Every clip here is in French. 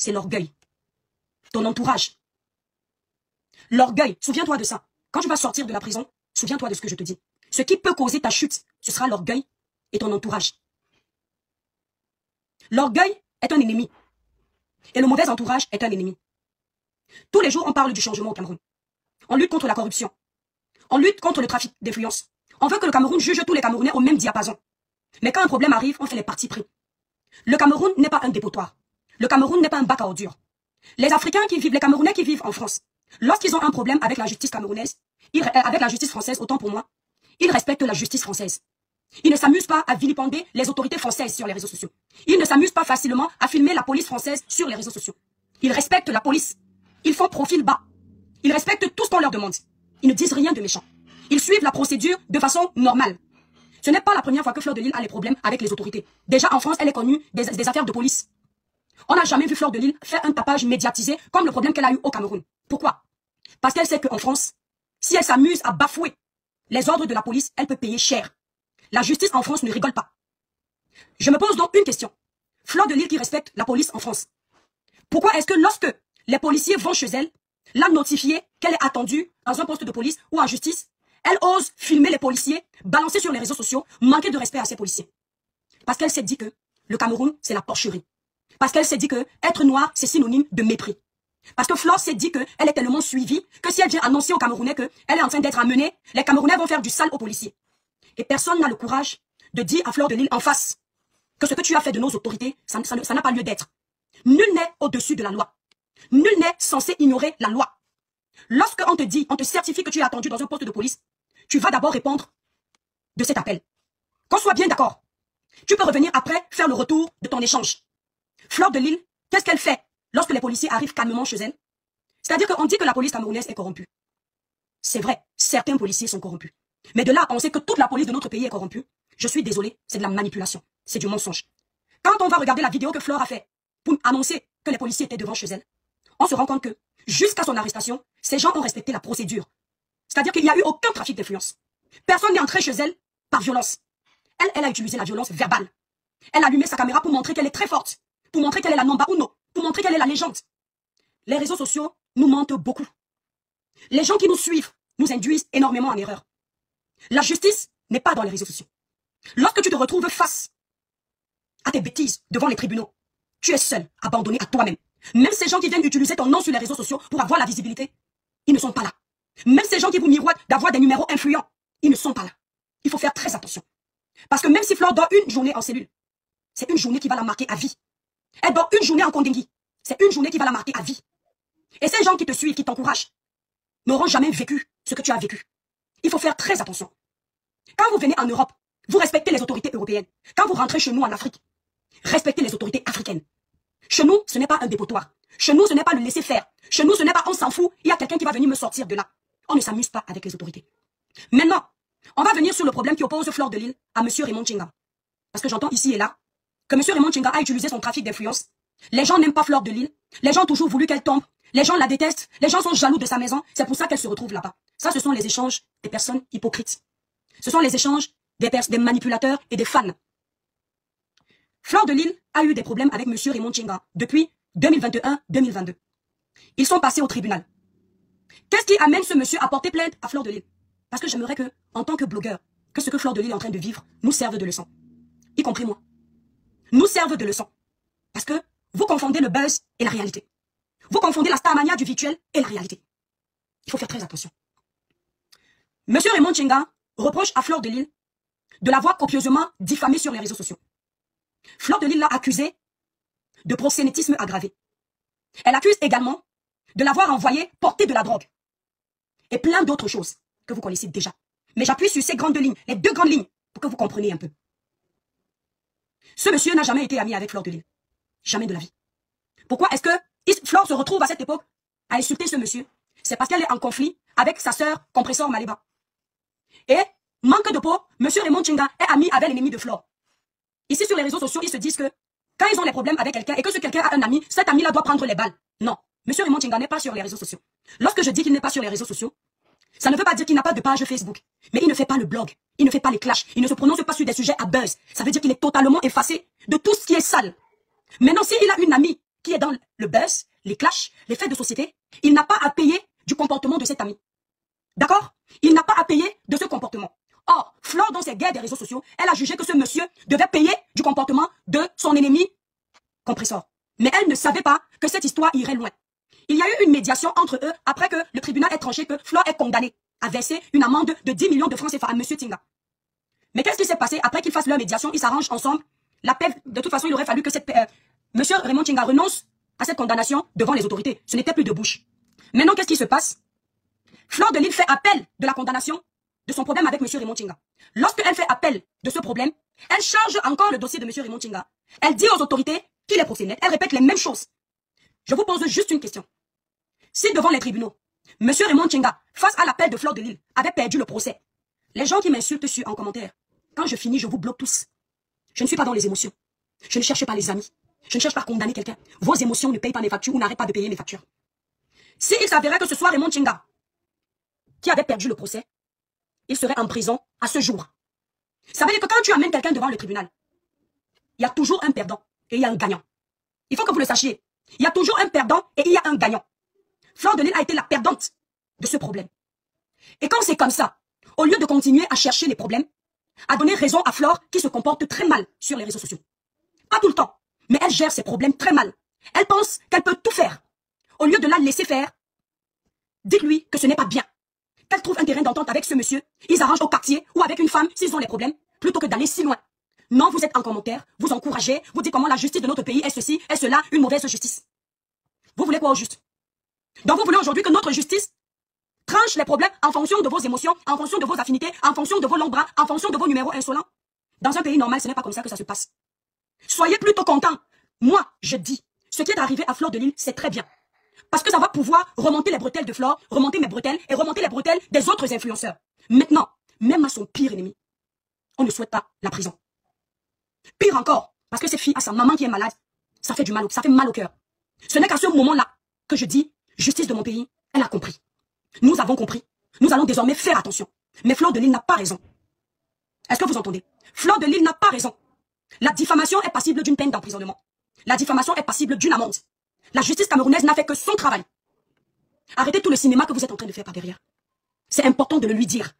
c'est l'orgueil. Ton entourage. L'orgueil, souviens-toi de ça. Quand tu vas sortir de la prison, souviens-toi de ce que je te dis. Ce qui peut causer ta chute, ce sera l'orgueil et ton entourage. L'orgueil est un ennemi. Et le mauvais entourage est un ennemi. Tous les jours, on parle du changement au Cameroun. On lutte contre la corruption. On lutte contre le trafic d'influence. On veut que le Cameroun juge tous les Camerounais au même diapason. Mais quand un problème arrive, on fait les partis pris. Le Cameroun n'est pas un dépotoir. Le Cameroun n'est pas un bac à ordures. Les Africains qui vivent, les Camerounais qui vivent en France, lorsqu'ils ont un problème avec la justice camerounaise, avec la justice française, autant pour moi, ils respectent la justice française. Ils ne s'amusent pas à vilipender les autorités françaises sur les réseaux sociaux. Ils ne s'amusent pas facilement à filmer la police française sur les réseaux sociaux. Ils respectent la police. Ils font profil bas. Ils respectent tout ce qu'on leur demande. Ils ne disent rien de méchant. Ils suivent la procédure de façon normale. Ce n'est pas la première fois que Fleur de Lys a les problèmes avec les autorités. Déjà en France, elle est connue des affaires de police. On n'a jamais vu Fleur de Lys faire un tapage médiatisé comme le problème qu'elle a eu au Cameroun. Pourquoi? Parce qu'elle sait qu'en France, si elle s'amuse à bafouer les ordres de la police, elle peut payer cher. La justice en France ne rigole pas. Je me pose donc une question. Fleur de Lys qui respecte la police en France. Pourquoi est-ce que lorsque les policiers vont chez elle, la notifier qu'elle est attendue dans un poste de police ou en justice, elle ose filmer les policiers, balancer sur les réseaux sociaux, manquer de respect à ces policiers? Parce qu'elle s'est dit que le Cameroun, c'est la porcherie. Parce qu'elle s'est dit que être noir, c'est synonyme de mépris. Parce que Flore s'est dit qu'elle est tellement suivie que si elle vient annoncer aux Camerounais qu'elle est en train d'être amenée, les Camerounais vont faire du sale aux policiers. Et personne n'a le courage de dire à Fleur de Lys en face que ce que tu as fait de nos autorités, ça n'a pas lieu d'être. Nul n'est au-dessus de la loi. Nul n'est censé ignorer la loi. Lorsque on te dit, on te certifie que tu es attendu dans un poste de police, tu vas d'abord répondre de cet appel. Qu'on soit bien d'accord. Tu peux revenir après faire le retour de ton échange. Fleur de Lys, qu'est-ce qu'elle fait lorsque les policiers arrivent calmement chez elle? C'est-à-dire qu'on dit que la police camerounaise est corrompue. C'est vrai, certains policiers sont corrompus. Mais de là, on sait que toute la police de notre pays est corrompue. Je suis désolé, c'est de la manipulation. C'est du mensonge. Quand on va regarder la vidéo que Fleur a fait pour annoncer que les policiers étaient devant chez elle, on se rend compte que, jusqu'à son arrestation, ces gens ont respecté la procédure. C'est-à-dire qu'il n'y a eu aucun trafic d'influence. Personne n'est entré chez elle par violence. Elle a utilisé la violence verbale. Elle a allumé sa caméra pour montrer qu'elle est très forte, pour montrer qu'elle est la number uno, pour montrer qu'elle est la légende. Les réseaux sociaux nous mentent beaucoup. Les gens qui nous suivent nous induisent énormément en erreur. La justice n'est pas dans les réseaux sociaux. Lorsque tu te retrouves face à tes bêtises devant les tribunaux, tu es seul, abandonné à toi-même. Même ces gens qui viennent utiliser ton nom sur les réseaux sociaux pour avoir la visibilité, ils ne sont pas là. Même ces gens qui vous miroitent d'avoir des numéros influents, ils ne sont pas là. Il faut faire très attention. Parce que même si Fleur dort une journée en cellule, c'est une journée qui va la marquer à vie. Elle dort une journée en Kondengui, c'est une journée qui va la marquer à vie. Et ces gens qui te suivent, qui t'encouragent, n'auront jamais vécu ce que tu as vécu. Il faut faire très attention. Quand vous venez en Europe, vous respectez les autorités européennes. Quand vous rentrez chez nous en Afrique, respectez les autorités africaines. Chez nous, ce n'est pas un dépotoir. Chez nous, ce n'est pas le laisser faire. Chez nous, ce n'est pas on s'en fout, il y a quelqu'un qui va venir me sortir de là. On ne s'amuse pas avec les autorités. Maintenant, on va venir sur le problème qui oppose Fleur de Lys à M. Raymond Tchenga. Parce que j'entends ici et là que M. Raymond Tchenga a utilisé son trafic d'influence. Les gens n'aiment pas Fleur de Lys. Les gens ont toujours voulu qu'elle tombe. Les gens la détestent. Les gens sont jaloux de sa maison. C'est pour ça qu'elle se retrouve là-bas. Ça, ce sont les échanges des personnes hypocrites. Ce sont les échanges des manipulateurs et des fans. Fleur de Lys a eu des problèmes avec M. Raymond Tchenga depuis 2021-2022. Ils sont passés au tribunal. Qu'est-ce qui amène ce monsieur à porter plainte à Fleur de Lys? Parce que j'aimerais que, en tant que blogueur, que ce que Fleur de Lys est en train de vivre nous serve de leçon. Y compris moi. Nous serve de leçon. Parce que vous confondez le buzz et la réalité. Vous confondez la starmania du virtuel et la réalité. Il faut faire très attention. Monsieur Raymond Tchenga reproche à Fleur de Lys de l'avoir copieusement diffamée sur les réseaux sociaux. Fleur de Lys l'a accusée de proxénétisme aggravé. Elle accuse également de l'avoir envoyé porter de la drogue. Et plein d'autres choses que vous connaissez déjà. Mais j'appuie sur ces grandes lignes, les deux grandes lignes, pour que vous compreniez un peu. Ce monsieur n'a jamais été ami avec Fleur de Lys. Jamais de la vie. Pourquoi est-ce que Fleur se retrouve à cette époque à insulter ce monsieur? C'est parce qu'elle est en conflit avec sa sœur Compressor Maliba. Et, manque de peau, monsieur Raymond Tchenga est ami avec l'ennemi de Fleur. Ici sur les réseaux sociaux, ils se disent que quand ils ont des problèmes avec quelqu'un et que ce quelqu'un a un ami, cet ami-là doit prendre les balles. Non. Monsieur Raymond Tchenga n'est pas sur les réseaux sociaux. Lorsque je dis qu'il n'est pas sur les réseaux sociaux, ça ne veut pas dire qu'il n'a pas de page Facebook. Mais il ne fait pas le blog. Il ne fait pas les clashs. Il ne se prononce pas sur des sujets à buzz. Ça veut dire qu'il est totalement effacé de tout ce qui est sale. Maintenant, s'il a une amie qui est dans le buzz, les clashs, les faits de société, il n'a pas à payer du comportement de cet ami. D'accord? Il n'a pas à payer de ce comportement. Or, Flore, dans ses guerres des réseaux sociaux, elle a jugé que ce monsieur devait payer du comportement de son ennemi compresseur. Mais elle ne savait pas que cette histoire irait loin. Il y a eu une médiation entre eux après que le tribunal ait tranché que Flore est condamné à verser une amende de 10 millions de francs CFA à monsieur Tinga. Mais qu'est-ce qui s'est passé après qu'ils fassent leur médiation? Ils s'arrangent ensemble. La paix, de toute façon, il aurait fallu que monsieur Raymond Tinga renonce à cette condamnation devant les autorités. Ce n'était plus de bouche. Maintenant, qu'est-ce qui se passe? Flore de Lille fait appel de la condamnation de son problème avec monsieur Raymond Tinga. Lorsqu'elle fait appel de ce problème, elle charge encore le dossier de monsieur Raymond Tinga. Elle dit aux autorités qu'il est procédé. Elle répète les mêmes choses. Je vous pose juste une question. Si devant les tribunaux, monsieur Raymond Tinga, face à l'appel de Flore de Lille, avait perdu le procès, les gens qui m'insultent en commentaire, quand je finis, je vous bloque tous. Je ne suis pas dans les émotions. Je ne cherche pas les amis. Je ne cherche pas à condamner quelqu'un. Vos émotions ne payent pas mes factures ou n'arrêtent pas de payer mes factures. S'il s'avérait que ce soit Raymond Tinga qui avait perdu le procès, il serait en prison à ce jour. Ça veut dire que quand tu amènes quelqu'un devant le tribunal, il y a toujours un perdant et il y a un gagnant. Il faut que vous le sachiez. Il y a toujours un perdant et il y a un gagnant. Flore de Lille a été la perdante de ce problème. Et quand c'est comme ça, au lieu de continuer à chercher les problèmes, à donner raison à Flore qui se comporte très mal sur les réseaux sociaux. Pas tout le temps, mais elle gère ses problèmes très mal. Elle pense qu'elle peut tout faire. Au lieu de la laisser faire, dites-lui que ce n'est pas bien. Qu'elle trouve un terrain d'entente avec ce monsieur, ils arrangent au quartier ou avec une femme s'ils ont les problèmes, plutôt que d'aller si loin. Non, vous êtes en commentaire, vous encouragez, vous dites comment la justice de notre pays est ceci, est cela, une mauvaise justice. Vous voulez quoi au juste? Donc vous voulez aujourd'hui que notre justice tranche les problèmes en fonction de vos émotions, en fonction de vos affinités, en fonction de vos longs bras, en fonction de vos numéros insolents? Dans un pays normal, ce n'est pas comme ça que ça se passe. Soyez plutôt contents. Moi, je dis, ce qui est arrivé à Flore de Lille, c'est très bien. Parce que ça va pouvoir remonter les bretelles de Flore, remonter mes bretelles et remonter les bretelles des autres influenceurs. Maintenant, même à son pire ennemi, on ne souhaite pas la prison. Pire encore, parce que cette fille a sa maman qui est malade, ça fait du mal, ça fait mal au cœur. Ce n'est qu'à ce moment-là que je dis, justice de mon pays, elle a compris. Nous avons compris. Nous allons désormais faire attention. Mais Flore de Lille n'a pas raison. Est-ce que vous entendez? Flore de Lille n'a pas raison. La diffamation est passible d'une peine d'emprisonnement. La diffamation est passible d'une amende. La justice camerounaise n'a fait que son travail. Arrêtez tout le cinéma que vous êtes en train de faire par derrière. C'est important de le lui dire.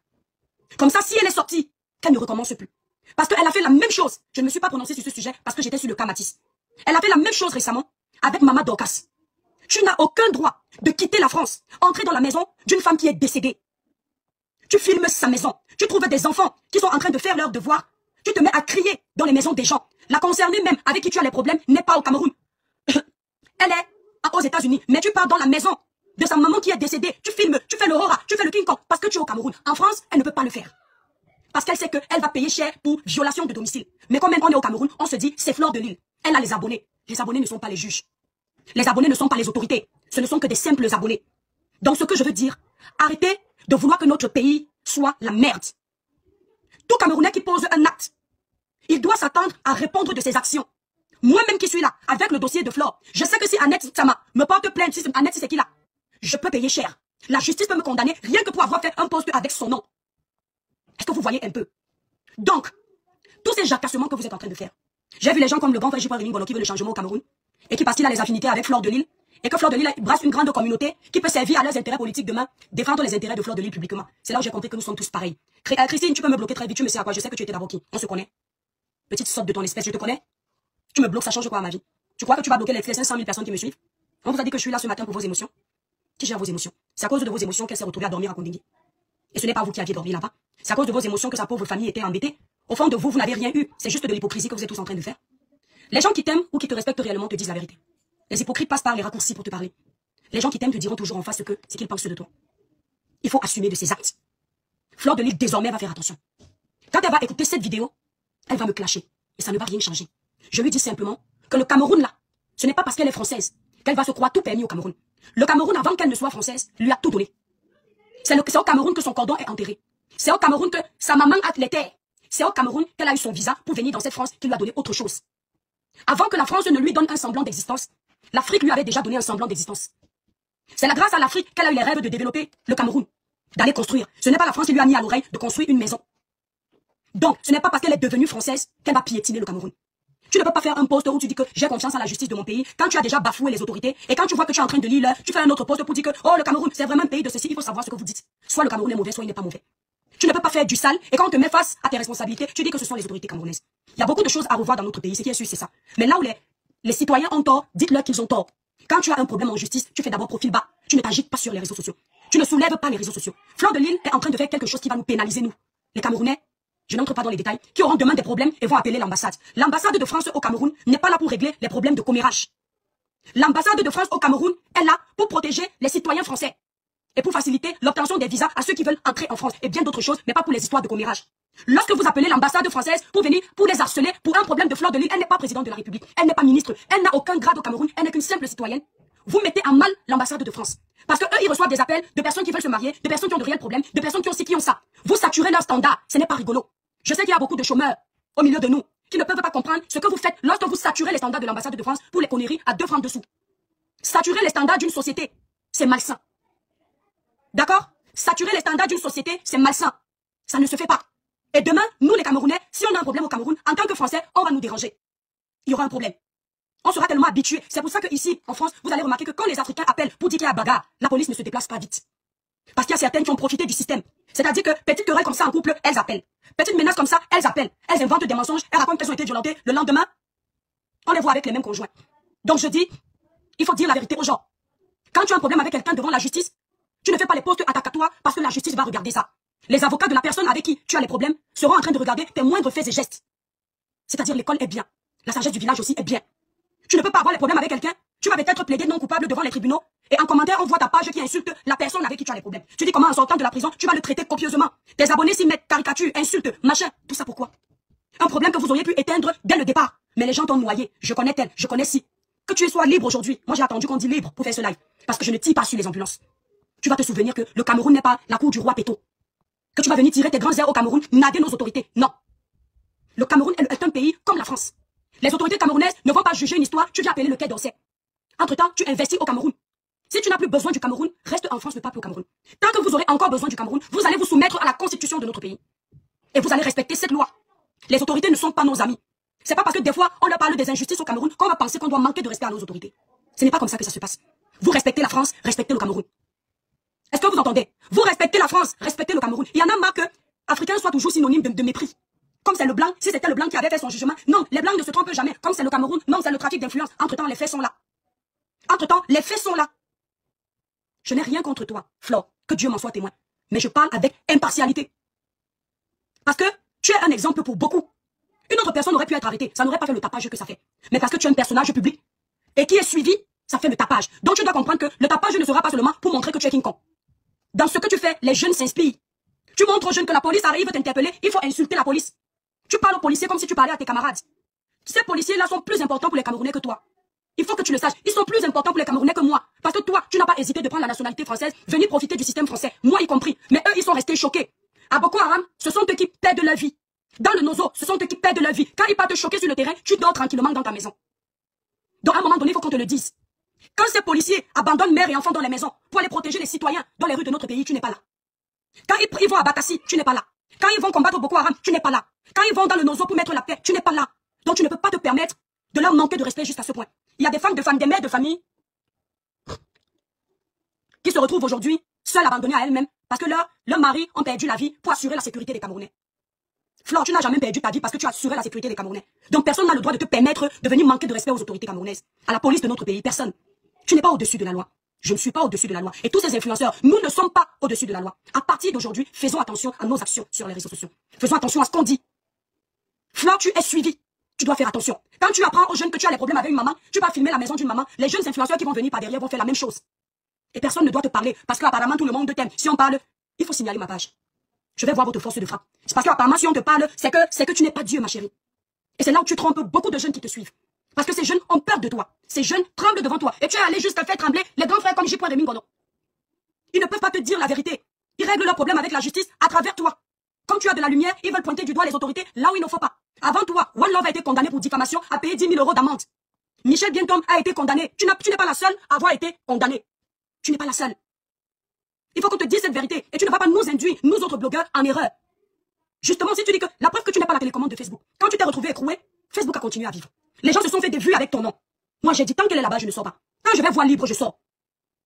Comme ça, si elle est sortie, qu'elle ne recommence plus. Parce qu'elle a fait la même chose. Je ne me suis pas prononcée sur ce sujet parce que j'étais sur le cas Matisse. Elle a fait la même chose récemment avec Mama Dorcas. Tu n'as aucun droit de quitter la France, entrer dans la maison d'une femme qui est décédée. Tu filmes sa maison. Tu trouves des enfants qui sont en train de faire leurs devoirs. Tu te mets à crier dans les maisons des gens. La concernée même avec qui tu as les problèmes n'est pas au Cameroun. Elle est aux États-Unis. Mais tu pars dans la maison de sa maman qui est décédée. Tu filmes, tu fais le Rora, tu fais le King Kong parce que tu es au Cameroun. En France, elle ne peut pas le faire. Parce qu'elle sait qu'elle va payer cher pour violation de domicile. Mais quand même on est au Cameroun, on se dit c'est Flore de Lille. Elle a les abonnés. Les abonnés ne sont pas les juges. Les abonnés ne sont pas les autorités. Ce ne sont que des simples abonnés. Donc ce que je veux dire, arrêtez de vouloir que notre pays soit la merde. Tout Camerounais qui pose un acte, il doit s'attendre à répondre de ses actions. Moi-même qui suis là, avec le dossier de Flore, je sais que si Annette Sama me porte plainte, si Annette c'est qui là, je peux payer cher. La justice peut me condamner rien que pour avoir fait un post avec son nom. Est-ce que vous voyez un peu? Donc, tous ces jacassements que vous êtes en train de faire, j'ai vu les gens comme le grand frère Jibril Ngolo qui veut le changement au Cameroun, et qui parce qu'il a les affinités avec Flore de Lille, et que Flore de Lille brasse une grande communauté qui peut servir à leurs intérêts politiques demain, défendre les intérêts de Flore de Lille publiquement. C'est là où j'ai compris que nous sommes tous pareils. Christine, tu peux me bloquer très vite, tu me sais à quoi, je sais que tu étais d'abord qui? On se connaît. Petite sorte de ton espèce, je te connais. Tu me bloques, ça change quoi à ma vie? Tu crois que tu vas bloquer les 500 000 personnes qui me suivent? On vous a dit que je suis là ce matin pour vos émotions. Qui gère vos émotions? C'est à cause de vos émotions qu'elle s'est retrouvée à dormir à Kondengui. Et ce n'est pas vous qui aviez dormi là-bas. C'est à cause de vos émotions que sa pauvre famille était embêtée. Au fond de vous, vous n'avez rien eu. C'est juste de l'hypocrisie que vous êtes tous en train de faire. Les gens qui t'aiment ou qui te respectent réellement te disent la vérité. Les hypocrites passent par les raccourcis pour te parler. Les gens qui t'aiment te diront toujours en face ce qu'ils pensent de toi. Il faut assumer de ses actes. Flore de Lille désormais va faire attention. Quand elle va écouter cette vidéo, elle va me clasher. Et ça ne va rien changer. Je lui dis simplement que le Cameroun là, ce n'est pas parce qu'elle est française qu'elle va se croire tout permis au Cameroun. Le Cameroun, avant qu'elle ne soit française, lui a tout donné. C'est au Cameroun que son cordon est enterré. C'est au Cameroun que sa maman a les terres. C'est au Cameroun qu'elle a eu son visa pour venir dans cette France qui lui a donné autre chose. Avant que la France ne lui donne un semblant d'existence, l'Afrique lui avait déjà donné un semblant d'existence. C'est grâce à l'Afrique qu'elle a eu les rêves de développer le Cameroun, d'aller construire. Ce n'est pas la France qui lui a mis à l'oreille de construire une maison. Donc, ce n'est pas parce qu'elle est devenue française qu'elle va piétiner le Cameroun. Tu ne peux pas faire un post où tu dis que j'ai confiance en la justice de mon pays quand tu as déjà bafoué les autorités et quand tu vois que tu es en train de lire, tu fais un autre post pour dire que oh le Cameroun c'est vraiment un pays de ceci, il faut savoir ce que vous dites. Soit le Cameroun est mauvais, soit il n'est pas mauvais. Tu ne peux pas faire du sale et quand on te met face à tes responsabilités, tu dis que ce sont les autorités camerounaises. Il y a beaucoup de choses à revoir dans notre pays, ce qui est sûr c'est ça. Mais là où les citoyens ont tort, dites-leur qu'ils ont tort. Quand tu as un problème en justice, tu fais d'abord profil bas. Tu ne t'agites pas sur les réseaux sociaux. Tu ne soulèves pas les réseaux sociaux. Fleur de Lille est en train de faire quelque chose qui va nous pénaliser nous. Les Camerounais, je n'entre pas dans les détails, qui auront demain des problèmes et vont appeler l'ambassade. L'ambassade de France au Cameroun n'est pas là pour régler les problèmes de commérage. L'ambassade de France au Cameroun est là pour protéger les citoyens français et pour faciliter l'obtention des visas à ceux qui veulent entrer en France et bien d'autres choses, mais pas pour les histoires de commérage. Lorsque vous appelez l'ambassade française pour venir, pour les harceler, pour un problème de Fleur de Lille, elle n'est pas présidente de la République, elle n'est pas ministre, elle n'a aucun grade au Cameroun, elle n'est qu'une simple citoyenne. Vous mettez à mal l'ambassade de France. Parce que eux, ils reçoivent des appels de personnes qui veulent se marier, de personnes qui ont de réels problèmes, de personnes qui ont ci, qui ont ça. Vous saturez leur standard, ce n'est pas rigolo. Je sais qu'il y a beaucoup de chômeurs au milieu de nous qui ne peuvent pas comprendre ce que vous faites lorsque vous saturez les standards de l'ambassade de France pour les conneries à 2 francs dessous. Saturer les standards d'une société, c'est malsain. D'accord? Saturer les standards d'une société, c'est malsain. Ça ne se fait pas. Et demain, nous les Camerounais, si on a un problème au Cameroun, en tant que Français, on va nous déranger. Il y aura un problème. On sera tellement habitués. C'est pour ça qu'ici, en France, vous allez remarquer que quand les Africains appellent pour dire qu'il y a bagarre, la police ne se déplace pas vite. Parce qu'il y a certaines qui ont profité du système. C'est-à-dire que petite querelle comme ça en couple, elles appellent. Petite menace comme ça, elles appellent. Elles inventent des mensonges, elles racontent qu'elles ont été violentées. Le lendemain, on les voit avec les mêmes conjoints. Donc je dis, il faut dire la vérité aux gens. Quand tu as un problème avec quelqu'un devant la justice, tu ne fais pas les postes attacatoires parce que la justice va regarder ça. Les avocats de la personne avec qui tu as les problèmes seront en train de regarder tes moindres faits et gestes. C'est-à-dire l'école est bien. La sagesse du village aussi est bien. Tu ne peux pas avoir les problèmes avec quelqu'un. Tu vas peut-être plaider non coupable devant les tribunaux. Et en commentaire, on voit ta page qui insulte la personne avec qui tu as les problèmes. Tu dis comment en sortant de la prison, tu vas le traiter copieusement. Tes abonnés s'y mettent, caricatures, insultes, machin. Tout ça pourquoi? Un problème que vous auriez pu éteindre dès le départ. Mais les gens t'ont noyé. Je connais tel, je connais ci. Que tu sois libre aujourd'hui. Moi, j'ai attendu qu'on dise libre pour faire ce live. Parce que je ne tire pas sur les ambulances. Tu vas te souvenir que le Cameroun n'est pas la cour du roi Péto. Que tu vas venir tirer tes grands airs au Cameroun, naguer nos autorités. Non. Le Cameroun est un pays comme la France. Les autorités camerounaises ne vont pas juger une histoire, tu viens appeler le Quai d'Orsay. Entre-temps, tu investis au Cameroun. Si tu n'as plus besoin du Cameroun, reste en France, ne pas plus au Cameroun. Tant que vous aurez encore besoin du Cameroun, vous allez vous soumettre à la constitution de notre pays. Et vous allez respecter cette loi. Les autorités ne sont pas nos amis. C'est pas parce que des fois, on leur parle des injustices au Cameroun qu'on va penser qu'on doit manquer de respect à nos autorités. Ce n'est pas comme ça que ça se passe. Vous respectez la France, respectez le Cameroun. Est-ce que vous entendez? Vous respectez la France, respectez le Cameroun. Il y en a marre que Africain soit toujours synonyme de mépris. Comme c'est le blanc, si c'était le blanc qui avait fait son jugement, non, les blancs ne se trompent jamais. Comme c'est le Cameroun, non, c'est le trafic d'influence. Entre-temps, les faits sont là. Entre-temps, les faits sont là. Je n'ai rien contre toi, Flore, que Dieu m'en soit témoin. Mais je parle avec impartialité. Parce que tu es un exemple pour beaucoup. Une autre personne aurait pu être arrêtée, ça n'aurait pas fait le tapage que ça fait. Mais parce que tu es un personnage public et qui est suivi, ça fait le tapage. Donc tu dois comprendre que le tapage ne sera pas seulement pour montrer que tu es King Kong. Dans ce que tu fais, les jeunes s'inspirent. Tu montres aux jeunes que la police arrive t'interpeller, il faut insulter la police. Tu parles aux policiers comme si tu parlais à tes camarades. Ces policiers-là sont plus importants pour les Camerounais que toi. Il faut que tu le saches. Ils sont plus importants pour les Camerounais que moi. Parce que toi, tu n'as pas hésité de prendre la nationalité française, venir profiter du système français. Moi y compris. Mais eux, ils sont restés choqués. À Boko Haram, ce sont eux qui perdent leur vie. Dans le Nozo, ce sont eux qui perdent leur vie. Quand ils partent te choquer sur le terrain, tu dors tranquillement dans ta maison. Donc à un moment donné, il faut qu'on te le dise. Quand ces policiers abandonnent mère et enfants dans les maisons pour aller protéger les citoyens dans les rues de notre pays, tu n'es pas là. Quand ils vont à Batassi, tu n'es pas là. Quand ils vont combattre Boko Haram, tu n'es pas là. Quand ils vont dans le Nozo pour mettre la paix, tu n'es pas là. Donc tu ne peux pas te permettre de leur manquer de respect jusqu'à ce point. Il y a des femmes, des mères de famille qui se retrouvent aujourd'hui seules abandonnées à elles-mêmes parce que leurs maris ont perdu la vie pour assurer la sécurité des Camerounais. Flore, tu n'as jamais perdu ta vie parce que tu as assuré la sécurité des Camerounais. Donc personne n'a le droit de te permettre de venir manquer de respect aux autorités camerounaises, à la police de notre pays, personne. Tu n'es pas au-dessus de la loi. Je ne suis pas au-dessus de la loi. Et tous ces influenceurs, nous ne sommes pas au-dessus de la loi. À partir d'aujourd'hui, faisons attention à nos actions sur les réseaux sociaux. Faisons attention à ce qu'on dit. Flore, tu es suivi. Tu dois faire attention. Quand tu apprends aux jeunes que tu as les problèmes avec une maman, tu vas filmer la maison d'une maman. Les jeunes influenceurs qui vont venir par derrière vont faire la même chose. Et personne ne doit te parler parce qu'apparemment tout le monde t'aime. Si on parle, il faut signaler ma page. Je vais voir votre force de frappe. C'est parce qu'apparemment si on te parle, c'est que tu n'es pas Dieu, ma chérie. Et c'est là où tu trompes beaucoup de jeunes qui te suivent. Parce que ces jeunes ont peur de toi. Ces jeunes tremblent devant toi. Et tu es allé jusqu'à faire trembler les grands frères comme J. Mingono. Ils ne peuvent pas te dire la vérité. Ils règlent leurs problèmes avec la justice à travers toi. Quand tu as de la lumière, ils veulent pointer du doigt les autorités là où il ne faut pas. Avant toi, One Love a été condamné pour diffamation à payer 10 000 € d'amende. Michel Bientom a été condamné. Tu n'es pas la seule à avoir été condamnée. Tu n'es pas la seule. Il faut qu'on te dise cette vérité. Et tu ne vas pas nous induire, nous autres blogueurs, en erreur. Justement, si tu dis que la preuve que tu n'es pas la télécommande de Facebook, quand tu t'es retrouvé écroué, Facebook a continué à vivre. Les gens se sont fait des vues avec ton nom. Moi, j'ai dit, tant qu'elle est là-bas, je ne sors pas. Quand je vais voir libre, je sors.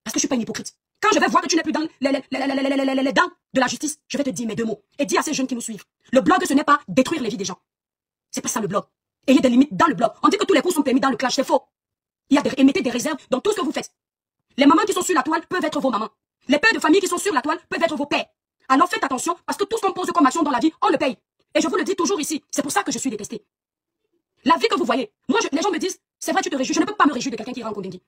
Parce que je suis pas une hypocrite. Quand je vais voir que tu n'es plus dans les dents de la justice, je vais te dire mes deux mots. Et dis à ces jeunes qui nous suivent. Le blog, ce n'est pas détruire les vies des gens. C'est pas ça le blog. Et il y a des limites dans le blog. On dit que tous les coups sont permis dans le clash, c'est faux. Émettez des réserves dans tout ce que vous faites. Les mamans qui sont sur la toile peuvent être vos mamans. Les pères de famille qui sont sur la toile peuvent être vos pères. Alors faites attention, parce que tout ce qu'on pose comme action dans la vie, on le paye. Et je vous le dis toujours ici, c'est pour ça que je suis détestée. La vie que vous voyez, moi, les gens me disent, c'est vrai, tu te réjouis, je ne peux pas me réjouir de quelqu'un qui ira en Kondengui.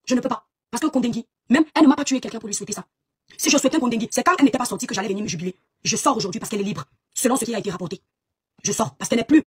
Je ne peux pas. Parce que Kondengui, même, elle ne m'a pas tué quelqu'un pour lui souhaiter ça. Si je souhaitais un Kondengui, c'est quand elle n'était pas sortie que j'allais venir me jubiler. Je sors aujourd'hui parce qu'elle est libre, selon ce qui a été rapporté. Je sors parce qu'elle n'est plus